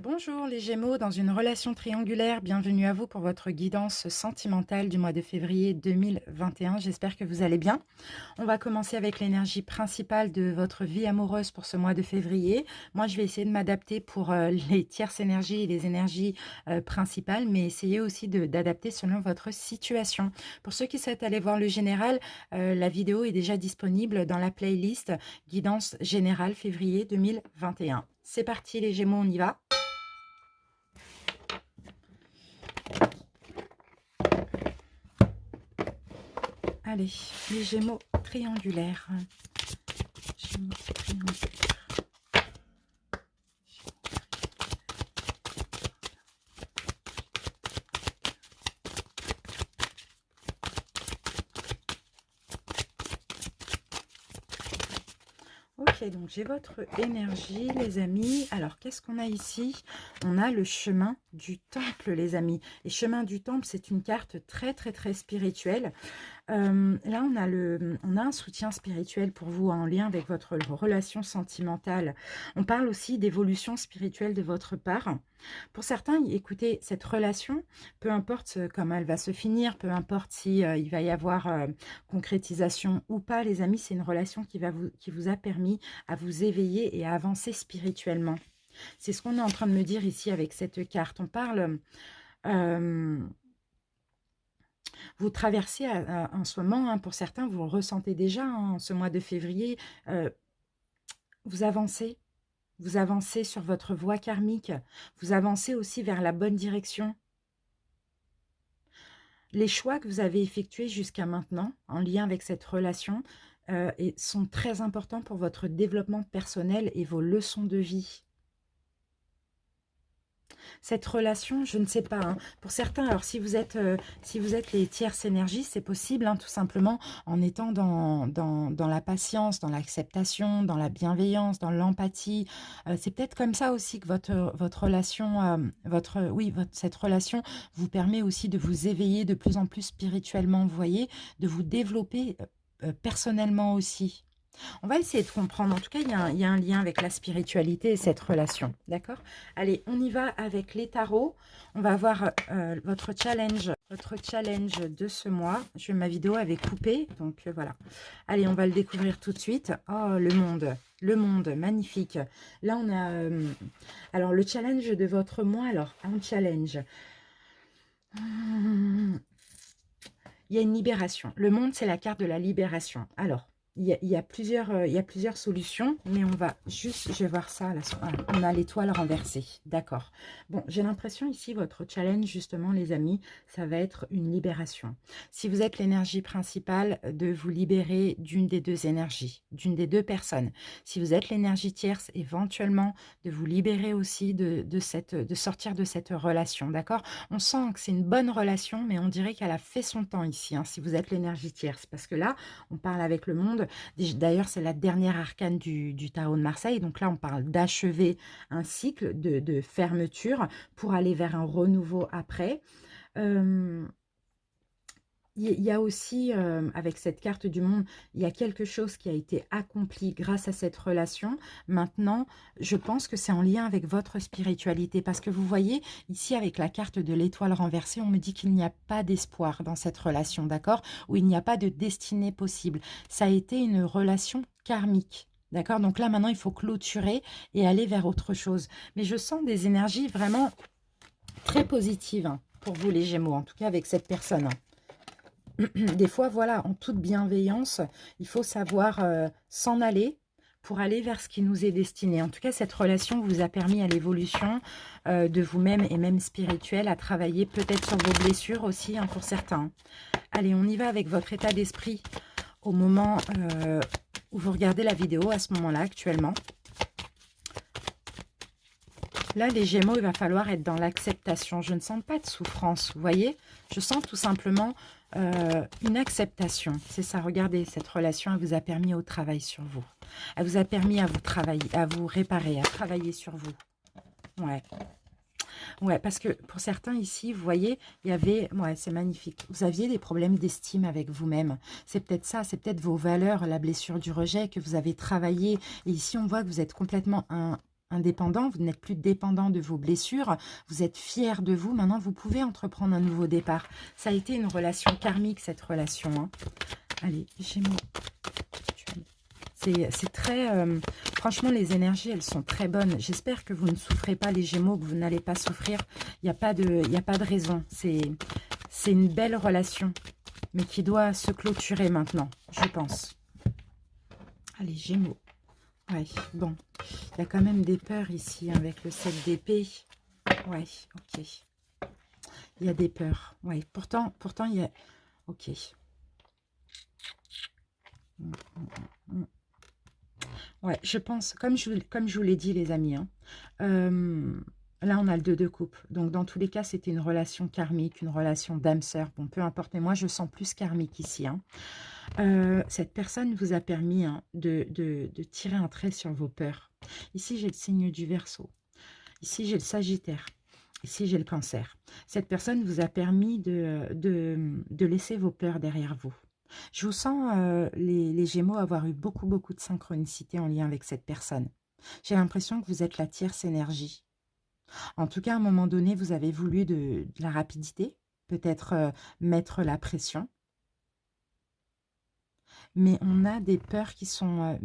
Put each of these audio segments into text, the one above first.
Bonjour les Gémeaux, dans une relation triangulaire, bienvenue à vous pour votre guidance sentimentale du mois de février 2021. J'espère que vous allez bien. On va commencer avec l'énergie principale de votre vie amoureuse pour ce mois de février. Moi, je vais essayer de m'adapter pour les tierces énergies et les énergies principales, mais essayez aussi d'adapter selon votre situation. Pour ceux qui souhaitent aller voir le général, la vidéo est déjà disponible dans la playlist Guidance générale février 2021. C'est parti les Gémeaux, on y va. Allez, les Gémeaux triangulaires. Gémeaux triangulaires. Ok, donc j'ai votre énergie, les amis. Alors, qu'est-ce qu'on a ici? On a le chemin du temple, les amis. Et chemin du temple, c'est une carte très, très, très spirituelle. Là, on a un soutien spirituel pour vous en lien avec votre relation sentimentale. On parle aussi d'évolution spirituelle de votre part. Pour certains, écoutez, cette relation, peu importe comment elle va se finir, peu importe si il va y avoir concrétisation ou pas, les amis, c'est une relation qui vous a permis à vous éveiller et à avancer spirituellement. C'est ce qu'on est en train de me dire ici avec cette carte. On parle... vous traversez en ce moment, hein, pour certains, vous le ressentez déjà hein, en ce mois de février, vous avancez sur votre voie karmique, vous avancez aussi vers la bonne direction. Les choix que vous avez effectués jusqu'à maintenant, en lien avec cette relation, sont très importants pour votre développement personnel et vos leçons de vie. Cette relation, je ne sais pas, hein, pour certains, alors si vous êtes les tierces énergies, c'est possible, hein, tout simplement en étant dans la patience, dans l'acceptation, dans la bienveillance, dans l'empathie. C'est peut-être comme ça aussi que votre relation, cette relation vous permet aussi de vous éveiller de plus en plus spirituellement, vous voyez, de vous développer personnellement aussi. On va essayer de comprendre. En tout cas, il y a un lien avec la spiritualité et cette relation. D'accord? Allez, on y va avec les tarots. On va voir votre challenge de ce mois. Ma vidéo avait coupé, donc voilà. Allez, on va le découvrir tout de suite. Oh, le monde, magnifique. Là, on a... alors, le challenge de votre mois. Alors, un challenge. Il y a une libération. Le monde, c'est la carte de la libération. Alors, il y a plusieurs solutions, mais on va juste, je vais voir ça, là, voilà, on a l'étoile renversée, d'accord. Bon, j'ai l'impression ici, votre challenge, justement, les amis, ça va être une libération. Si vous êtes l'énergie principale, de vous libérer d'une des deux énergies, d'une des deux personnes. Si vous êtes l'énergie tierce, éventuellement, de vous libérer aussi de sortir de cette relation, d'accord. On sent que c'est une bonne relation, mais on dirait qu'elle a fait son temps ici, hein, si vous êtes l'énergie tierce, parce que là, on parle avec le monde. D'ailleurs, c'est la dernière arcane du tarot de Marseille. Donc là, on parle d'achever un cycle de fermeture pour aller vers un renouveau après. Il y a aussi, avec cette carte du monde, il y a quelque chose qui a été accompli grâce à cette relation. Maintenant, je pense que c'est en lien avec votre spiritualité. Parce que vous voyez, ici, avec la carte de l'étoile renversée, on me dit qu'il n'y a pas d'espoir dans cette relation, d'accord? Ou il n'y a pas de destinée possible. Ça a été une relation karmique. D'accord? Donc là, maintenant, il faut clôturer et aller vers autre chose. Mais je sens des énergies vraiment très positives hein, pour vous, les Gémeaux. En tout cas, avec cette personne. Des fois, voilà, en toute bienveillance, il faut savoir s'en aller pour aller vers ce qui nous est destiné. En tout cas, cette relation vous a permis à l'évolution de vous-même et même spirituelle, à travailler peut-être sur vos blessures aussi, hein, pour certains. Allez, on y va avec votre état d'esprit au moment où vous regardez la vidéo, à ce moment-là, actuellement. Là, les Gémeaux, il va falloir être dans l'acceptation. Je ne sens pas de souffrance, vous voyez? Je sens tout simplement une acceptation. C'est ça, regardez, cette relation, elle vous a permis au travail sur vous. Elle vous a permis à vous travailler, à vous réparer, à travailler sur vous. Ouais. Ouais, parce que pour certains ici, vous voyez, il y avait... Ouais, c'est magnifique. Vous aviez des problèmes d'estime avec vous-même. C'est peut-être ça, c'est peut-être vos valeurs, la blessure du rejet que vous avez travaillé. Et ici, on voit que vous êtes complètement indépendant, vous n'êtes plus dépendant de vos blessures, vous êtes fier de vous, maintenant vous pouvez entreprendre un nouveau départ. Ça a été une relation karmique, cette relation, hein. Allez, Gémeaux. C'est très... franchement, les énergies, elles sont très bonnes. J'espère que vous ne souffrez pas, les Gémeaux, que vous n'allez pas souffrir. Il n'y a pas de raison. C'est une belle relation, mais qui doit se clôturer maintenant, je pense. Allez, Gémeaux. Ouais, bon. Il y a quand même des peurs ici, hein, avec le 7 d'épée. Ouais, ok. Il y a des peurs. Ouais, pourtant il y a... Ok. Ouais, je pense, comme je vous l'ai dit, les amis, hein, là, on a le 2 de coupe. Donc, dans tous les cas, c'était une relation karmique, une relation d'âme-sœur. Bon, peu importe, mais moi, je sens plus karmique ici, hein. Cette personne vous a permis, hein, de tirer un trait sur vos peurs. Ici, j'ai le signe du Verseau. Ici, j'ai le Sagittaire. Ici, j'ai le Cancer. Cette personne vous a permis de laisser vos peurs derrière vous. Je vous sens, les Gémeaux, avoir eu beaucoup de synchronicité en lien avec cette personne. J'ai l'impression que vous êtes la tierce énergie. En tout cas, à un moment donné, vous avez voulu de la rapidité, peut-être mettre la pression. Mais on a des peurs qui sont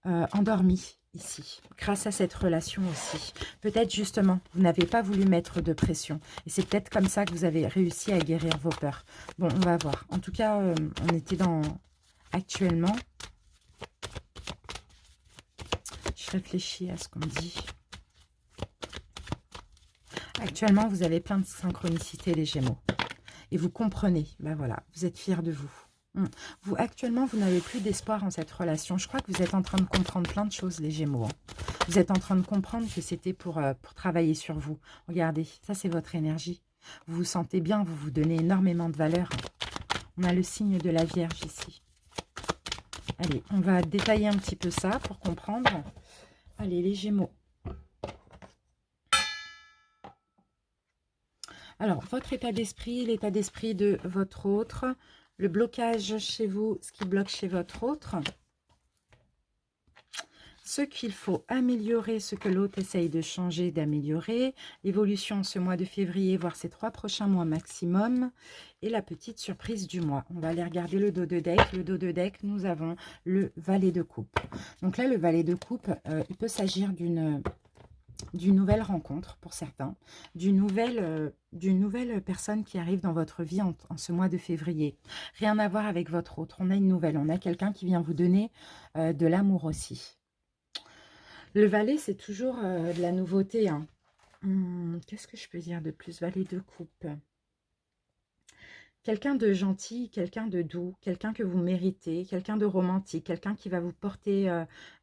endormies ici, grâce à cette relation aussi. Peut-être justement, vous n'avez pas voulu mettre de pression. Et c'est peut-être comme ça que vous avez réussi à guérir vos peurs. Bon, on va voir. En tout cas, on était dans... Actuellement, je réfléchis à ce qu'on dit. Actuellement, vous avez plein de synchronicité, les Gémeaux. Et vous comprenez, ben voilà, vous êtes fiers de vous. Vous, actuellement, vous n'avez plus d'espoir en cette relation. Je crois que vous êtes en train de comprendre plein de choses, les Gémeaux, hein. Vous êtes en train de comprendre que c'était pour travailler sur vous. Regardez, ça, c'est votre énergie. Vous vous sentez bien, vous vous donnez énormément de valeur. On a le signe de la Vierge ici. Allez, on va détailler un petit peu ça pour comprendre. Allez, les Gémeaux. Alors, votre état d'esprit, l'état d'esprit de votre autre, le blocage chez vous, ce qui bloque chez votre autre, ce qu'il faut améliorer, ce que l'autre essaye de changer, d'améliorer, l'évolution ce mois de février, voire ces 3 prochains mois maximum, et la petite surprise du mois. On va aller regarder le dos de deck. Le dos de deck, nous avons le valet de coupe. Donc là, le valet de coupe, il peut s'agir d'une nouvelle rencontre pour certains, d'une nouvelle personne qui arrive dans votre vie en ce mois de février. Rien à voir avec votre autre. On a une nouvelle, on a quelqu'un qui vient vous donner de l'amour aussi. Le valet, c'est toujours de la nouveauté, hein. Qu'est-ce que je peux dire de plus? Valet de coupe. Quelqu'un de gentil, quelqu'un de doux, quelqu'un que vous méritez, quelqu'un de romantique, quelqu'un qui va vous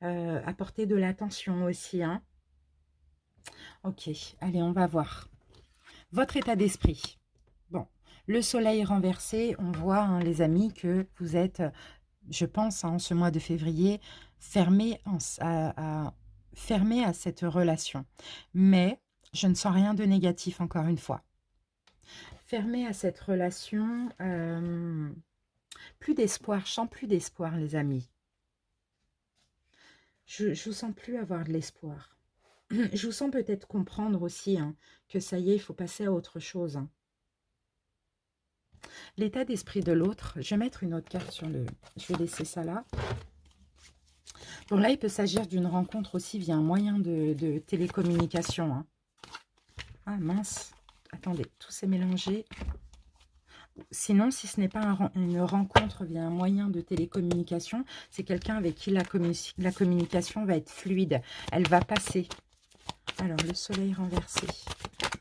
apporter de l'attention aussi, hein. Ok, allez, on va voir. Votre état d'esprit. Bon, le soleil renversé, on voit, hein, les amis, que vous êtes, je pense, hein, en ce mois de février, fermé à cette relation. Mais je ne sens rien de négatif, encore une fois. Fermé à cette relation, plus d'espoir, je sens plus d'espoir, les amis. Je ne vous sens plus avoir de l'espoir. Je vous sens peut-être comprendre aussi, hein, que ça y est, il faut passer à autre chose, hein. L'état d'esprit de l'autre, je vais mettre une autre carte sur le... Je vais laisser ça là. Bon, là, il peut s'agir d'une rencontre aussi via un moyen de télécommunication, hein. Ah, mince. Attendez, tout s'est mélangé. Sinon, si ce n'est pas une rencontre via un moyen de télécommunication, c'est quelqu'un avec qui la communication va être fluide. Elle va passer. Alors, le soleil renversé.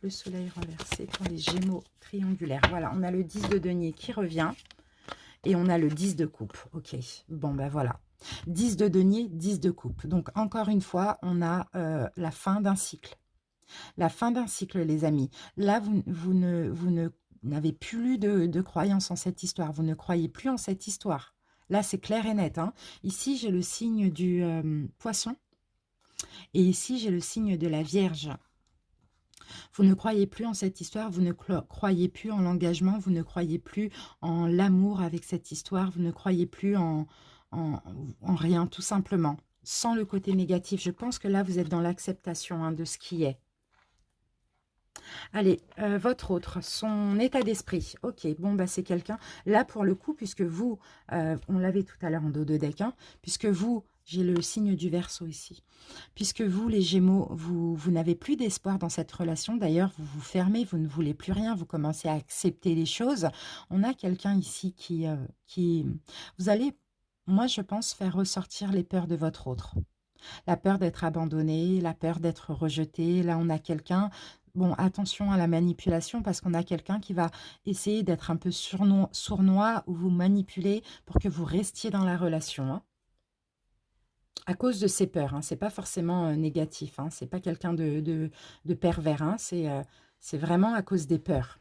Le soleil renversé pour les Gémeaux triangulaires. Voilà, on a le 10 de denier qui revient. Et on a le 10 de coupe. Ok, bon, ben voilà. 10 de denier, 10 de coupe. Donc, encore une fois, on a la fin d'un cycle. La fin d'un cycle, les amis. Là, vous n'avez plus de croyance en cette histoire. Vous ne croyez plus en cette histoire. Là, c'est clair et net, hein. Ici, j'ai le signe du poisson. Et ici, j'ai le signe de la Vierge. Vous ne croyez plus en cette histoire, vous ne croyez plus en l'engagement, vous ne croyez plus en l'amour avec cette histoire, vous ne croyez plus en rien, tout simplement. sans le côté négatif. Je pense que là, vous êtes dans l'acceptation hein, de ce qui est. Allez, votre autre, son état d'esprit. Ok, bon, bah, c'est quelqu'un, là pour le coup, puisque vous, on l'avait tout à l'heure en dos de deck, hein, puisque vous, j'ai le signe du Verseau ici, puisque vous, les Gémeaux, vous n'avez plus d'espoir dans cette relation. D'ailleurs, vous vous fermez, vous ne voulez plus rien, vous commencez à accepter les choses. On a quelqu'un ici qui, vous allez, moi, je pense, faire ressortir les peurs de votre autre. La peur d'être abandonné, la peur d'être rejeté. Là, on a quelqu'un, bon, attention à la manipulation parce qu'on a quelqu'un qui va essayer d'être un peu sournois ou vous manipuler pour que vous restiez dans la relation. Hein, à cause de ses peurs. Hein, c'est pas forcément négatif. Hein, c'est pas quelqu'un de pervers. Hein, c'est vraiment à cause des peurs.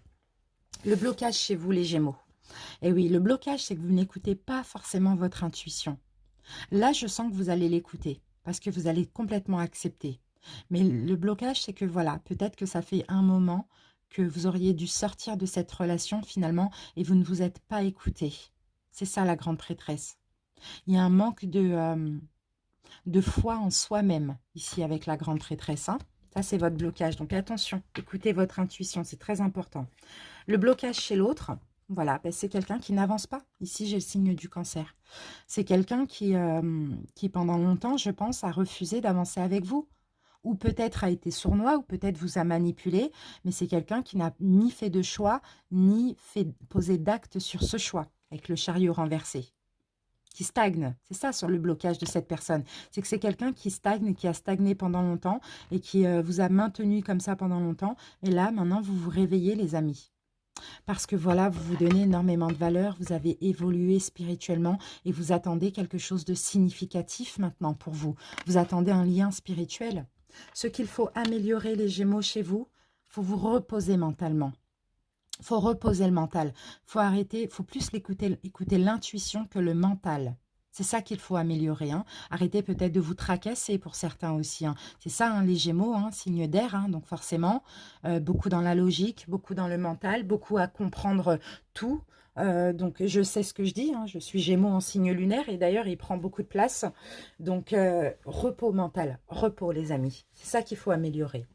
Le blocage chez vous, les Gémeaux. Et oui, le blocage, c'est que vous n'écoutez pas forcément votre intuition. Là, je sens que vous allez l'écouter parce que vous allez complètement accepter. Mais le blocage, c'est que voilà, peut-être que ça fait un moment que vous auriez dû sortir de cette relation finalement et vous ne vous êtes pas écouté. C'est ça la grande prêtresse. Il y a un manque de foi en soi-même ici avec la grande prêtresse. Hein. Ça, c'est votre blocage. Donc attention, écoutez votre intuition, c'est très important. Le blocage chez l'autre, voilà, ben c'est quelqu'un qui n'avance pas. Ici, j'ai le signe du Cancer. C'est quelqu'un qui, pendant longtemps, je pense, a refusé d'avancer avec vous. Ou peut-être a été sournois, ou peut-être vous a manipulé, mais c'est quelqu'un qui n'a ni fait de choix, ni fait poser d'acte sur ce choix, avec le chariot renversé, qui stagne. C'est ça sur le blocage de cette personne. C'est que c'est quelqu'un qui stagne, qui a stagné pendant longtemps, et qui vous a maintenu comme ça pendant longtemps. Et là, maintenant, vous vous réveillez, les amis. Parce que voilà, vous vous donnez énormément de valeur, vous avez évolué spirituellement et vous attendez quelque chose de significatif maintenant pour vous. Vous attendez un lien spirituel. Ce qu'il faut améliorer, les Gémeaux, chez vous, il faut vous reposer mentalement. Il faut reposer le mental. Il faut arrêter, il faut plus écouter l'intuition que le mental. C'est ça qu'il faut améliorer. Hein. Arrêtez peut-être de vous tracasser pour certains aussi. Hein. C'est ça, hein, les Gémeaux, hein, signe d'air. Hein, donc forcément, beaucoup dans la logique, beaucoup dans le mental, beaucoup à comprendre tout. Donc je sais ce que je dis. Hein, je suis Gémeaux en signe lunaire et d'ailleurs, il prend beaucoup de place. Donc repos mental, repos les amis. C'est ça qu'il faut améliorer.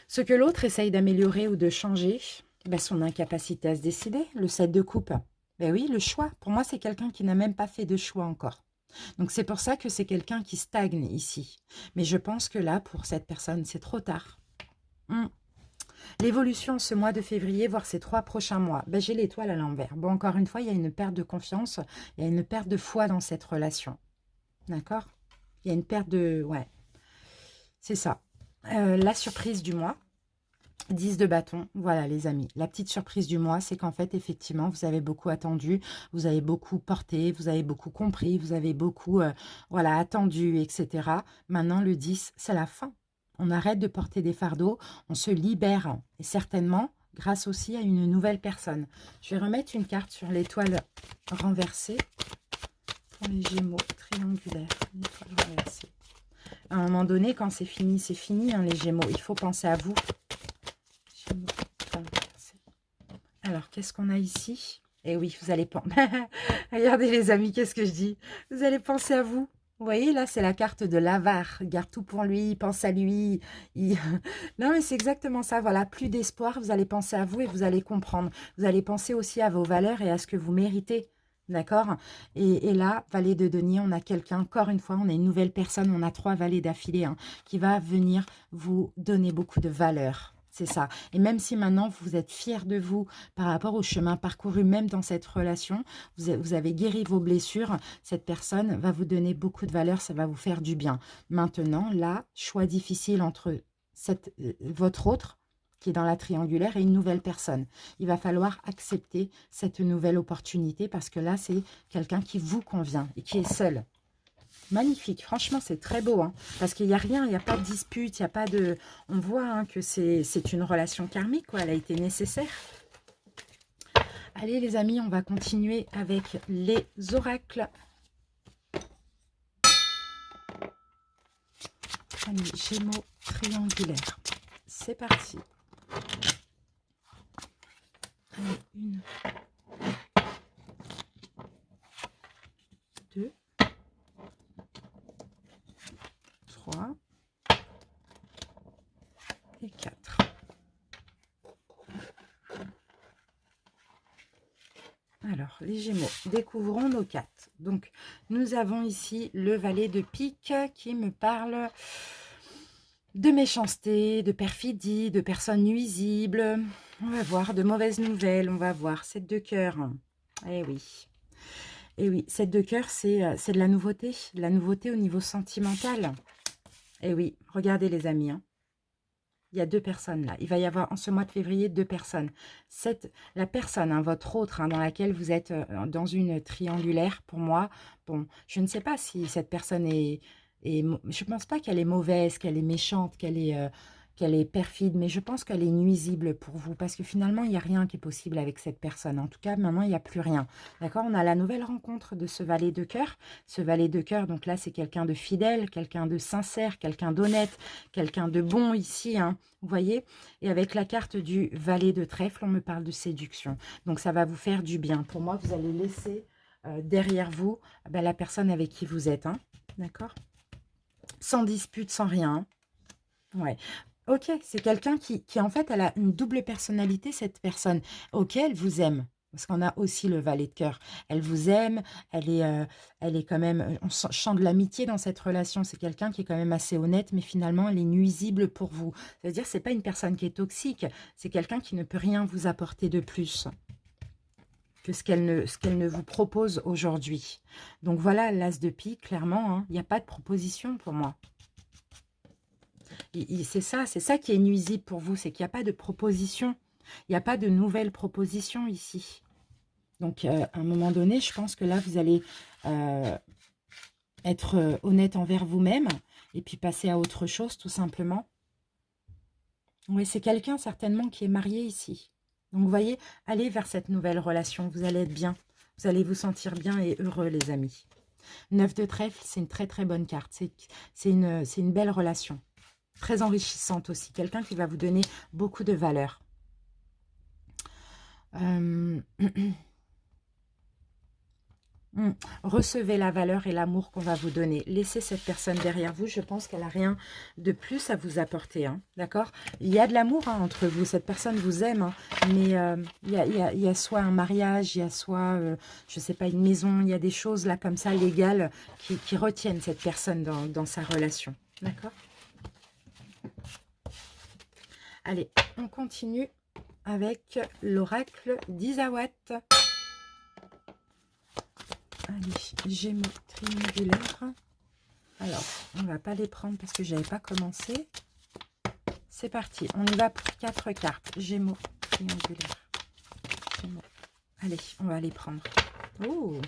Ce que l'autre essaye d'améliorer ou de changer, ben son incapacité à se décider, le 7 de coupe. Ben oui, le choix. Pour moi, c'est quelqu'un qui n'a même pas fait de choix encore. Donc c'est pour ça que c'est quelqu'un qui stagne ici. Mais je pense que là, pour cette personne, c'est trop tard. L'évolution ce mois de février, voire ces 3 prochains mois, ben, j'ai l'étoile à l'envers. Bon, encore une fois, il y a une perte de confiance, il y a une perte de foi dans cette relation. D'accord? Il y a une perte de... Ouais, c'est ça. La surprise du mois. 10 de bâton, voilà les amis. La petite surprise du mois, c'est qu'en fait, effectivement, vous avez beaucoup attendu, vous avez beaucoup porté, vous avez beaucoup compris, vous avez beaucoup voilà, attendu, etc. Maintenant, le 10, c'est la fin. On arrête de porter des fardeaux, on se libère. Et certainement, grâce aussi à une nouvelle personne. Je vais remettre une carte sur l'étoile renversée pour les Gémeaux triangulaires. L'étoile renversée. À un moment donné, quand c'est fini, hein, les Gémeaux. Il faut penser à vous. Alors, qu'est-ce qu'on a ici? Eh oui, vous allez penser... Regardez les amis, qu'est-ce que je dis? Vous allez penser à vous. Vous voyez, là, c'est la carte de l'avare. Il garde tout pour lui, il pense à lui. Non, mais c'est exactement ça. Voilà, plus d'espoir, vous allez penser à vous et vous allez comprendre. Vous allez penser aussi à vos valeurs et à ce que vous méritez. D'accord? Et là, valet de denier, on a quelqu'un, encore une fois, on a une nouvelle personne, on a 3 valets d'affilée, hein, qui va venir vous donner beaucoup de valeur. C'est ça. Et même si maintenant, vous êtes fiers de vous par rapport au chemin parcouru, même dans cette relation, vous avez guéri vos blessures, cette personne va vous donner beaucoup de valeur, ça va vous faire du bien. Maintenant, là, choix difficile entre votre autre, qui est dans la triangulaire, et une nouvelle personne. Il va falloir accepter cette nouvelle opportunité parce que là, c'est quelqu'un qui vous convient et qui est seul. Magnifique, franchement, c'est très beau, hein, parce qu'il n'y a rien, il n'y a pas de dispute, il n'y a pas de... On voit hein, que c'est une relation karmique, quoi, elle a été nécessaire. Allez, les amis, on va continuer avec les oracles. Allez, Gémeaux triangulaires. C'est parti. Allez, 1, 2, Alors, les Gémeaux, découvrons nos cartes. Donc, nous avons ici le valet de pique qui me parle de méchanceté, de perfidie, de personnes nuisibles. On va voir, de mauvaises nouvelles, on va voir. 7 de cœur. Eh oui. Eh oui, 7 de cœur, c'est de la nouveauté au niveau sentimental. Eh oui, regardez les amis, hein. Il y a 2 personnes là. Il va y avoir en ce mois de février 2 personnes. La personne, hein, votre autre, hein, dans laquelle vous êtes dans une triangulaire, pour moi, bon, je ne sais pas si cette personne je ne pense pas qu'elle est mauvaise, qu'elle est méchante, qu'elle est perfide, mais je pense qu'elle est nuisible pour vous, parce que finalement, il n'y a rien qui est possible avec cette personne. En tout cas, maintenant, il n'y a plus rien. D'accord? On a la nouvelle rencontre de ce valet de cœur. Ce valet de cœur, donc là, c'est quelqu'un de fidèle, quelqu'un de sincère, quelqu'un d'honnête, quelqu'un de bon ici, hein, vous voyez? Et avec la carte du valet de trèfle, on me parle de séduction. Donc, ça va vous faire du bien. Pour moi, vous allez laisser derrière vous la personne avec qui vous êtes, hein, d'accord? Sans dispute, sans rien. Ouais. Ok, c'est quelqu'un qui, en fait, elle a une double personnalité, cette personne. Ok, elle vous aime. Parce qu'on a aussi le valet de cœur. Elle vous aime, elle est quand même... On sent de l'amitié dans cette relation. C'est quelqu'un qui est quand même assez honnête, mais finalement, elle est nuisible pour vous. C'est-à-dire, c'est pas une personne qui est toxique. C'est quelqu'un qui ne peut rien vous apporter de plus que ce qu'elle ne vous propose aujourd'hui. Donc voilà, l'as de pique, clairement, hein, il n'y a pas de proposition pour moi. C'est ça qui est nuisible pour vous, c'est qu'il n'y a pas de proposition. Il n'y a pas de nouvelles propositions ici. Donc, à un moment donné, je pense que là, vous allez être honnête envers vous-même et puis passer à autre chose, tout simplement. Oui, c'est quelqu'un certainement qui est marié ici. Donc, vous voyez, allez vers cette nouvelle relation. Vous allez être bien. Vous allez vous sentir bien et heureux, les amis. 9 de trèfle, c'est une très, très bonne carte. C'est une belle relation. Très enrichissante aussi. Quelqu'un qui va vous donner beaucoup de valeur. Recevez la valeur et l'amour qu'on va vous donner. Laissez cette personne derrière vous. Je pense qu'elle n'a rien de plus à vous apporter. Hein, d'accord? Il y a de l'amour, hein, entre vous. Cette personne vous aime. Hein, mais il y a soit un mariage, il y a soit, je ne sais pas, une maison. Il y a des choses là comme ça, légales, qui retiennent cette personne dans sa relation. D'accord? Allez, on continue avec l'oracle d'Isawat. Allez, Gémeaux triangulaire. Alors, on ne va pas les prendre parce que je n'avais pas commencé. C'est parti, on y va pour 4 cartes. Gémeaux triangulaire. Gémeaux. Allez, on va les prendre. Oh!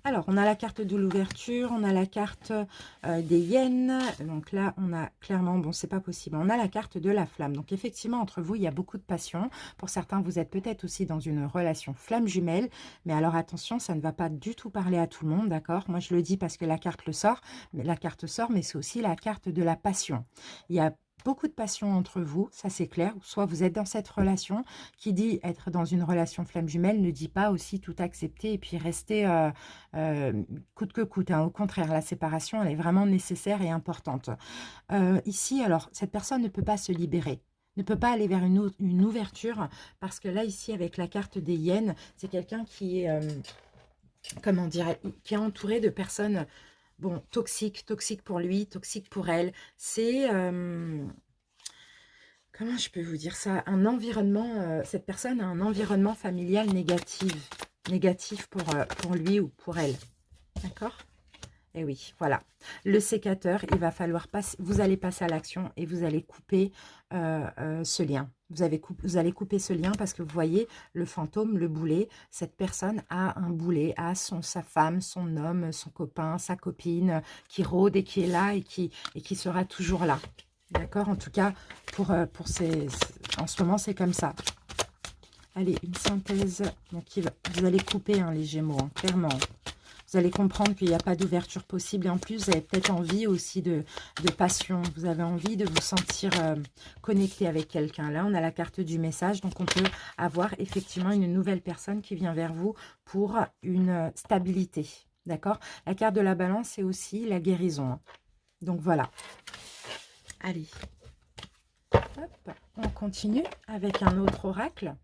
Alors, on a la carte de l'ouverture, on a la carte des hyènes. Donc là, on a clairement, bon, c'est pas possible. On a la carte de la flamme. Donc effectivement, entre vous, il y a beaucoup de passion. Pour certains, vous êtes peut-être aussi dans une relation flamme jumelle. Mais alors attention, ça ne va pas du tout parler à tout le monde, d'accord? Moi, je le dis parce que la carte le sort. Mais la carte sort, mais c'est aussi la carte de la passion. Il y a beaucoup de passion entre vous, ça c'est clair. Soit vous êtes dans cette relation, qui dit être dans une relation flamme jumelle, ne dit pas aussi tout accepter et puis rester coûte que coûte. Hein. Au contraire, la séparation, elle est vraiment nécessaire et importante. Ici, alors, cette personne ne peut pas se libérer, ne peut pas aller vers une ouverture, parce que là, ici, avec la carte des hyènes, c'est quelqu'un qui est, comment dire, qui est entouré de personnes... Bon, toxique pour lui, toxique pour elle. C'est, comment je peux vous dire ça? Un environnement, cette personne a un environnement familial négatif pour lui ou pour elle. D'accord? Et oui, voilà. Le sécateur, il va falloir passer, vous allez passer à l'action et vous allez couper ce lien. Vous allez couper ce lien parce que vous voyez le fantôme, le boulet. Cette personne a un boulet, a sa femme, son homme, son copain, sa copine qui rôde et qui est là et qui sera toujours là. D'accord? En tout cas, en ce moment, c'est comme ça. Allez, une synthèse. Donc, vous allez couper hein, les Gémeaux, hein, clairement. Vous allez comprendre qu'il n'y a pas d'ouverture possible. Et en plus, vous avez peut-être envie aussi de passion. Vous avez envie de vous sentir connecté avec quelqu'un. Là, on a la carte du message. Donc, on peut avoir effectivement une nouvelle personne qui vient vers vous pour une stabilité. D'accord? La carte de la balance, c'est aussi la guérison. Hein. Donc, voilà. Allez. Hop, on continue avec un autre oracle.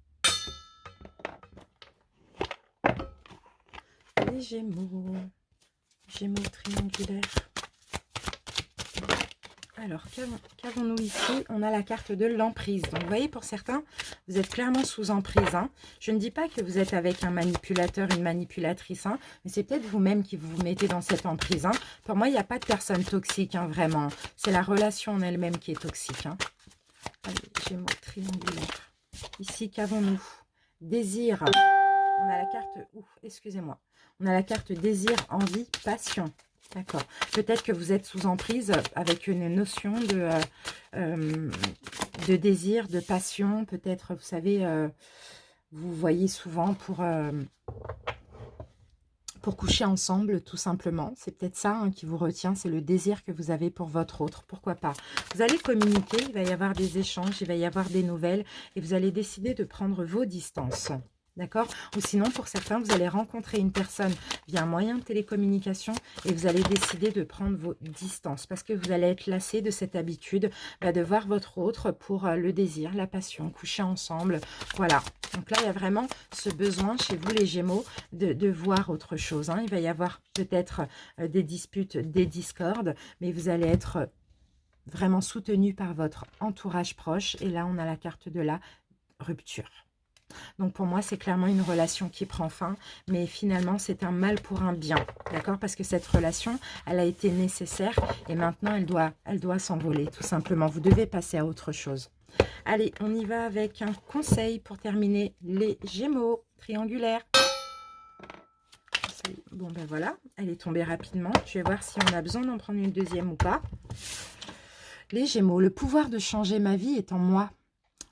Les Gémeaux. Gémeaux triangulaires. Alors, qu'avons-nous ici? On a la carte de l'emprise. Donc, vous voyez, pour certains, vous êtes clairement sous emprise. Hein. Je ne dis pas que vous êtes avec un manipulateur, une manipulatrice, hein, mais c'est peut-être vous-même qui vous mettez dans cette emprise. Hein. Pour moi, il n'y a pas de personne toxique, hein, vraiment. C'est la relation en elle-même qui est toxique. Hein. Allez, Gémeaux triangulaire. Ici, qu'avons-nous? Désir. On a la carte... excusez-moi. On a la carte désir, envie, passion. D'accord. Peut-être que vous êtes sous emprise avec une notion de désir, de passion. Peut-être, vous savez, vous voyez souvent pour coucher ensemble, tout simplement. C'est peut-être ça hein, qui vous retient, c'est le désir que vous avez pour votre autre. Pourquoi pas? Vous allez communiquer, il va y avoir des échanges, il va y avoir des nouvelles et vous allez décider de prendre vos distances. D'accord? Ou sinon, pour certains, vous allez rencontrer une personne via un moyen de télécommunication et vous allez décider de prendre vos distances parce que vous allez être lassé de cette habitude de voir votre autre pour le désir, la passion, coucher ensemble. Voilà. Donc là, il y a vraiment ce besoin chez vous, les Gémeaux, de voir autre chose. Hein. Il va y avoir peut-être des disputes, des discordes, mais vous allez être vraiment soutenu par votre entourage proche. Et là, on a la carte de la rupture. Donc pour moi, c'est clairement une relation qui prend fin, mais finalement, c'est un mal pour un bien, d'accord? Parce que cette relation, elle a été nécessaire et maintenant, elle doit s'envoler, tout simplement. Vous devez passer à autre chose. Allez, on y va avec un conseil pour terminer les Gémeaux triangulaires. Bon, ben voilà, elle est tombée rapidement. Je vais voir si on a besoin d'en prendre une deuxième ou pas. Les Gémeaux, le pouvoir de changer ma vie est en moi.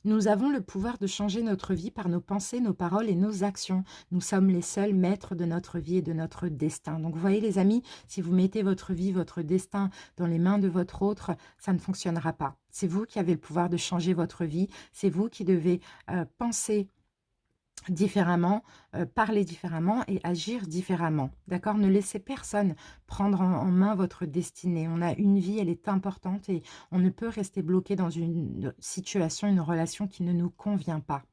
Nous avons le pouvoir de changer notre vie par nos pensées, nos paroles et nos actions. Nous sommes les seuls maîtres de notre vie et de notre destin. Donc, vous voyez, les amis, si vous mettez votre vie, votre destin dans les mains de votre autre, ça ne fonctionnera pas. C'est vous qui avez le pouvoir de changer votre vie. C'est vous qui devez penser différemment, parler différemment et agir différemment. D'accord? Ne laissez personne prendre en main votre destinée. On a une vie, elle est importante et on ne peut rester bloqué dans une situation, une relation qui ne nous convient pas.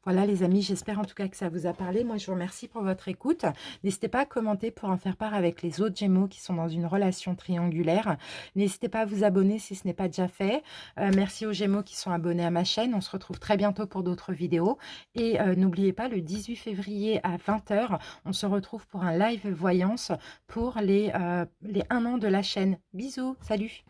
Voilà les amis, j'espère en tout cas que ça vous a parlé. Moi, je vous remercie pour votre écoute. N'hésitez pas à commenter pour en faire part avec les autres Gémeaux qui sont dans une relation triangulaire. N'hésitez pas à vous abonner si ce n'est pas déjà fait. Merci aux Gémeaux qui sont abonnés à ma chaîne. On se retrouve très bientôt pour d'autres vidéos. Et n'oubliez pas, le 18 février à 20 h, on se retrouve pour un live voyance pour les 1 an de la chaîne. Bisous, salut!